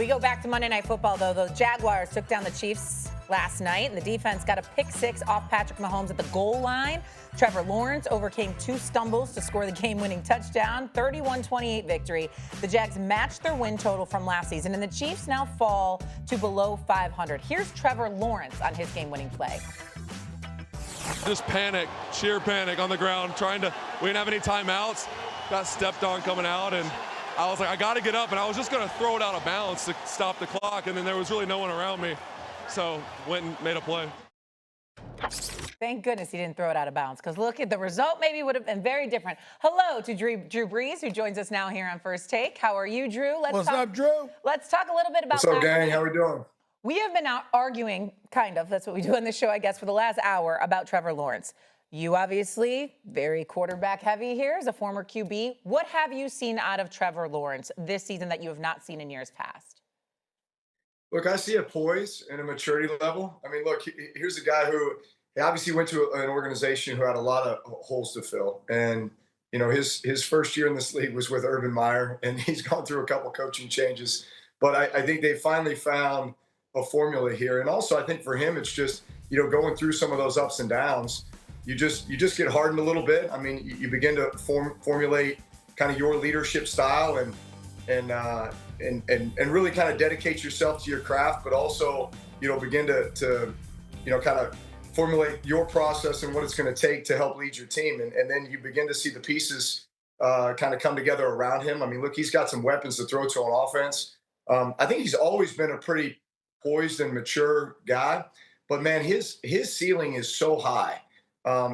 We go back to Monday Night Football, though. The Jaguars took down the Chiefs last night, and the defense got a pick-6 off Patrick Mahomes at the goal line. Trevor Lawrence overcame 2 stumbles to score the game-winning touchdown, 31-28 victory. The Jags matched their win total from last season, and the Chiefs now fall to below 500. Here's Trevor Lawrence on his game-winning play. Just panic, sheer panic on the ground, we didn't have any timeouts, got stepped on coming out, and I was like, I got to get up, and I was just going to throw it out of bounds to stop the clock, and then there was really no one around me, so went and made a play. Thank goodness he didn't throw it out of bounds, because look, the result maybe would have been very different. Hello to Drew Brees, who joins us now here on First Take. How are you, Drew? What's up, Drew? Let's talk a little bit about What's up, gang? How we doing? We have been out arguing, kind of, that's what we do on this show, I guess, for the last hour about Trevor Lawrence. You obviously very quarterback heavy here as a former QB. What have you seen out of Trevor Lawrence this season that you have not seen in years past? Look, I see a poise and a maturity level. I mean, look, here's a guy who he obviously went to an organization who had a lot of holes to fill. And, you know, his first year in this league was with Urban Meyer, and he's gone through a couple coaching changes. But I think they finally found a formula here. And also, I think for him, it's just, you know, going through some of those ups and downs. You just get hardened a little bit. I mean, you begin to formulate kind of your leadership style and really kind of dedicate yourself to your craft, but also, you know, begin to you know, kind of formulate your process and what it's going to take to help lead your team. And then you begin to see the pieces kind of come together around him. I mean, look, he's got some weapons to throw to on offense. I think he's always been a pretty poised and mature guy, but man, his ceiling is so high.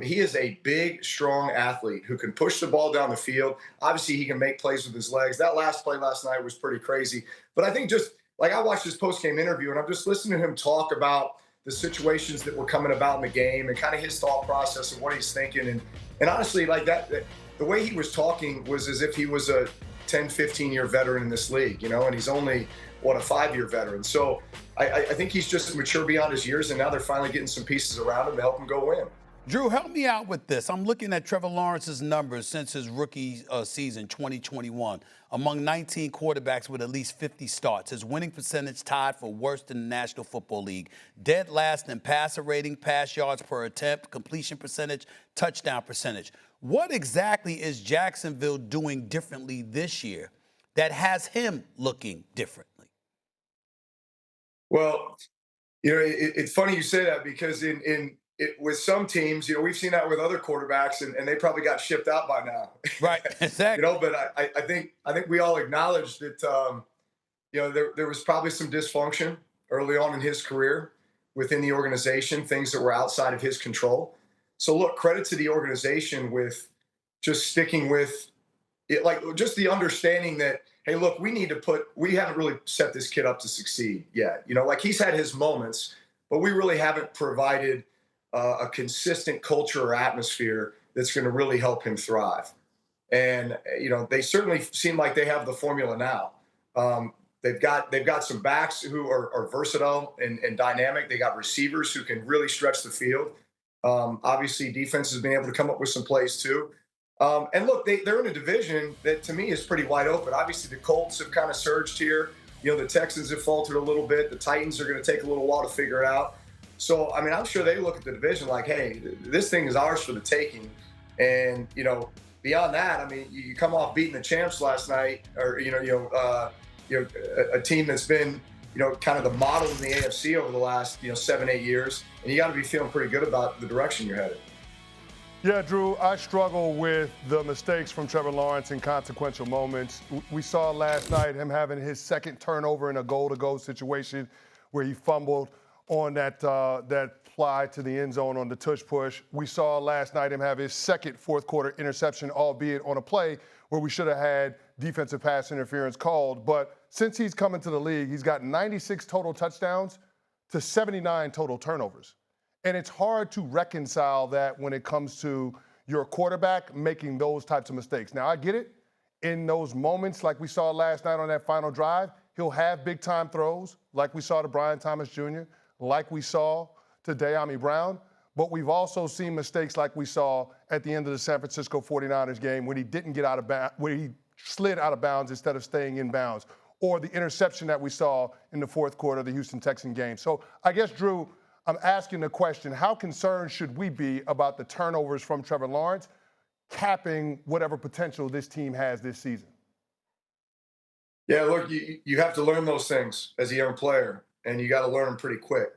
He is a big, strong athlete who can push the ball down the field. Obviously, he can make plays with his legs. That last play last night was pretty crazy. But I think just like I watched his post-game interview, and I'm just listening to him talk about the situations that were coming about in the game and kind of his thought process and what he's thinking. And honestly, like that, the way he was talking was as if he was a 10, 15-year veteran in this league, you know, and he's only, a 5-year veteran. So I think he's just mature beyond his years, and now they're finally getting some pieces around him to help him go win. Drew, help me out with this. I'm looking at Trevor Lawrence's numbers since his rookie season, 2021. Among 19 quarterbacks with at least 50 starts, his winning percentage tied for worst in the National Football League. Dead last in passer rating, pass yards per attempt, completion percentage, touchdown percentage. What exactly is Jacksonville doing differently this year that has him looking differently? Well, you know, it's funny you say that because with some teams, you know, we've seen that with other quarterbacks, and they probably got shipped out by now. Right, exactly. You know, but I think we all acknowledge that, you know, there was probably some dysfunction early on in his career within the organization, things that were outside of his control. So, look, credit to the organization with just sticking with it, like just the understanding that, hey, look, we haven't really set this kid up to succeed yet. You know, like he's had his moments, but we really haven't provided a consistent culture or atmosphere that's going to really help him thrive. And, you know, they certainly seem like they have the formula now. They've got some backs who are versatile and dynamic. They got receivers who can really stretch the field. Obviously, defense has been able to come up with some plays too. And look, they're in a division that to me is pretty wide open. Obviously, the Colts have kind of surged here. You know, the Texans have faltered a little bit. The Titans are going to take a little while to figure it out. So, I mean, I'm sure they look at the division like, hey, this thing is ours for the taking. And, you know, beyond that, I mean, you come off beating the champs last night, or, a team that's been, you know, kind of the model in the AFC over the last, 7-8 years. And you got to be feeling pretty good about the direction you're headed. Yeah, Drew, I struggle with the mistakes from Trevor Lawrence in consequential moments. We saw last night him having his second turnover in a goal-to-go situation where he fumbled on that fly to the end zone on the tush push. We saw last night him have his second fourth-quarter interception, albeit on a play where we should have had defensive pass interference called. But since he's come into the league, he's got 96 total touchdowns to 79 total turnovers. And it's hard to reconcile that when it comes to your quarterback making those types of mistakes. Now, I get it. In those moments like we saw last night on that final drive, he'll have big-time throws like we saw to Brian Thomas Jr., like we saw to De'Ami Brown. But we've also seen mistakes like we saw at the end of the San Francisco 49ers game when he didn't get out of bounds, where he slid out of bounds instead of staying in bounds. or the interception that we saw in the fourth quarter of the Houston Texan game. So I guess, Drew, I'm asking the question, how concerned should we be about the turnovers from Trevor Lawrence capping whatever potential this team has this season? Yeah, look, you have to learn those things as a young player, and you got to learn them pretty quick.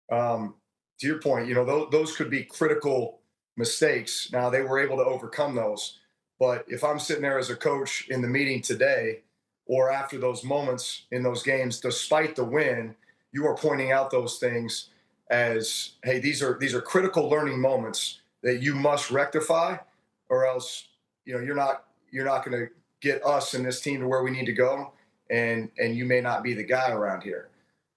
To your point, those could be critical mistakes. Now, they were able to overcome those. But if I'm sitting there as a coach in the meeting today or after those moments in those games, despite the win, you are pointing out those things as, hey, these are critical learning moments that you must rectify, or else you're not going to get us and this team to where we need to go, and you may not be the guy around here.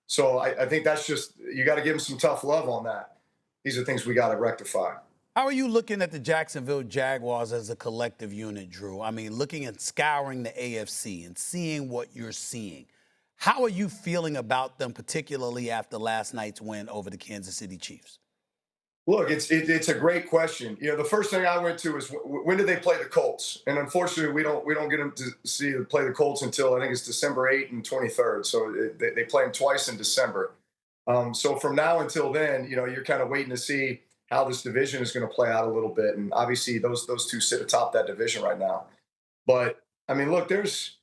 So I think that's just, you got to give them some tough love on that. These are things we got to rectify. How are you looking at the Jacksonville Jaguars as a collective unit, Drew? I mean, looking at scouring the AFC and seeing what you're seeing. How are you feeling about them, particularly after last night's win over the Kansas City Chiefs? Look, it's a great question. The first thing I went to is when did they play the Colts? And unfortunately, we don't get them to play the Colts until I think it's December 8th and 23rd. So they play them twice in December. So from now until then, you're kind of waiting to see how this division is going to play out a little bit. And obviously those two sit atop that division right now. But I mean, look, there's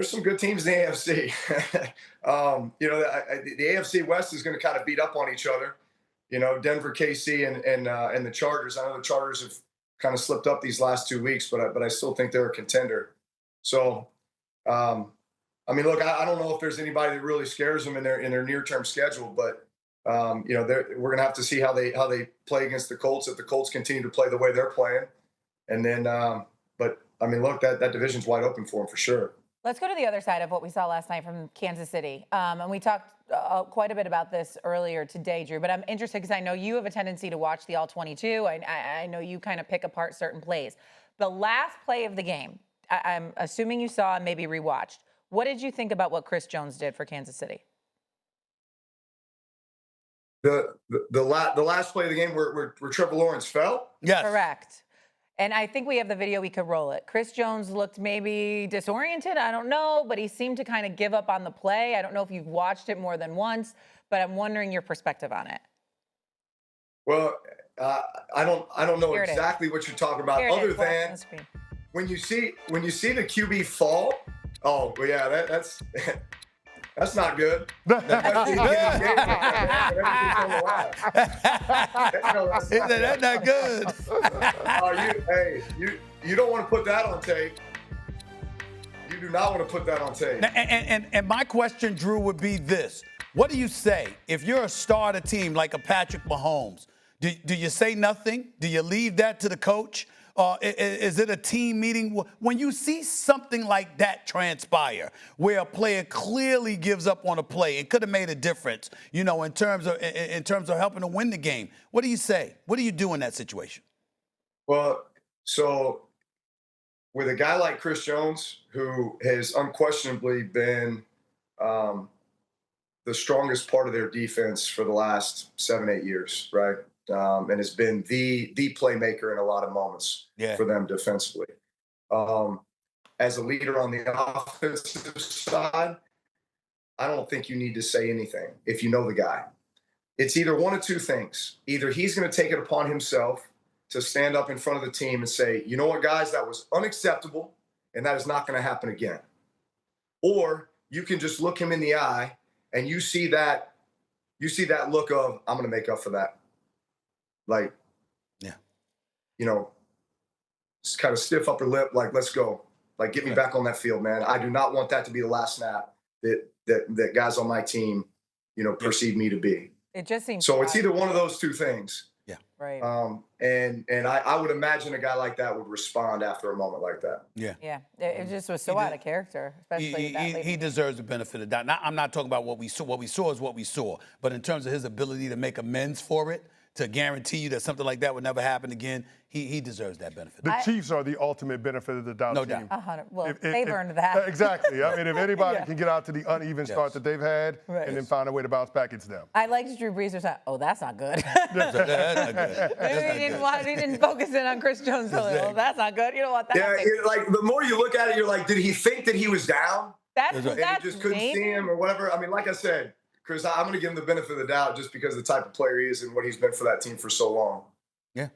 some good teams in the AFC. The AFC West is going to kind of beat up on each other. Denver, KC, and the Chargers. I know the Chargers have kind of slipped up these last 2 weeks, but I still think they're a contender. So, I mean, look, I don't know if there's anybody that really scares them in their near-term schedule, but we're going to have to see how they play against the Colts if the Colts continue to play the way they're playing. And then, but I mean, look, that division's wide open for them for sure. Let's go to the other side of what we saw last night from Kansas City. And we talked quite a bit about this earlier today, Drew, but I'm interested because I know you have a tendency to watch the All-22. I know you kind of pick apart certain plays. The last play of the game, I'm assuming you saw and maybe rewatched. What did you think about what Chris Jones did for Kansas City? The last play of the game where Trevor Lawrence fell? Yes. Correct. And I think we have the video. We could roll it. Chris Jones looked maybe disoriented. I don't know, but he seemed to kind of give up on the play. I don't know if you've watched it more than once, but I'm wondering your perspective on it. Well, I don't know exactly what you're talking about, other than when you see the QB fall. Oh, well, yeah, that's that's not good. That's not good. You don't want to put that on tape. You do not want to put that on tape. And my question, Drew, would be this. What do you say if you're a starter team like a Patrick Mahomes? Do you say nothing? Do you leave that to the coach? Is it a team meeting? When you see something like that transpire, where a player clearly gives up on a play, it could have made a difference, in terms of helping to win the game. What do you say? What do you do in that situation? Well, so with a guy like Chris Jones, who has unquestionably been the strongest part of their defense for the last 7-8 years, right? And has been the playmaker in a lot of moments for them defensively. As a leader on the offensive side, I don't think you need to say anything if you know the guy. It's either one of two things. Either he's going to take it upon himself to stand up in front of the team and say, you know what, guys, that was unacceptable, and that is not going to happen again. Or you can just look him in the eye and you see that look of, I'm going to make up for that. Like, just kind of stiff upper lip, like, let's go. Like, get me back on that field, man. I do not want that to be the last snap that guys on my team, perceive me to be. It just seems so. It's either one of those two things. Yeah. Right. And I would imagine a guy like that would respond after a moment like that. Yeah. Yeah. It just was so out of character, especially he deserves the benefit of that. Now, I'm not talking about what we saw. What we saw is what we saw. But in terms of his ability to make amends for it, to guarantee you that something like that would never happen again, he deserves that benefit. The Chiefs are the ultimate benefit of the doubt no team. Doubt. Well, they've earned that. Exactly. I mean, if anybody can get out to the uneven start that they've had and then find a way to bounce back, it's them. I liked Drew Brees was like, oh, that's not good. That's not good. He didn't focus in on Chris Jones. Oh, that's not good. You don't want that. Yeah, like the more you look at it, you're like, did he think that he was down? That's That's right. and that's he just couldn't maybe. see him or whatever. I mean, like I said, Chris, I'm going to give him the benefit of the doubt just because of the type of player he is and what he's been for that team for so long. Yeah.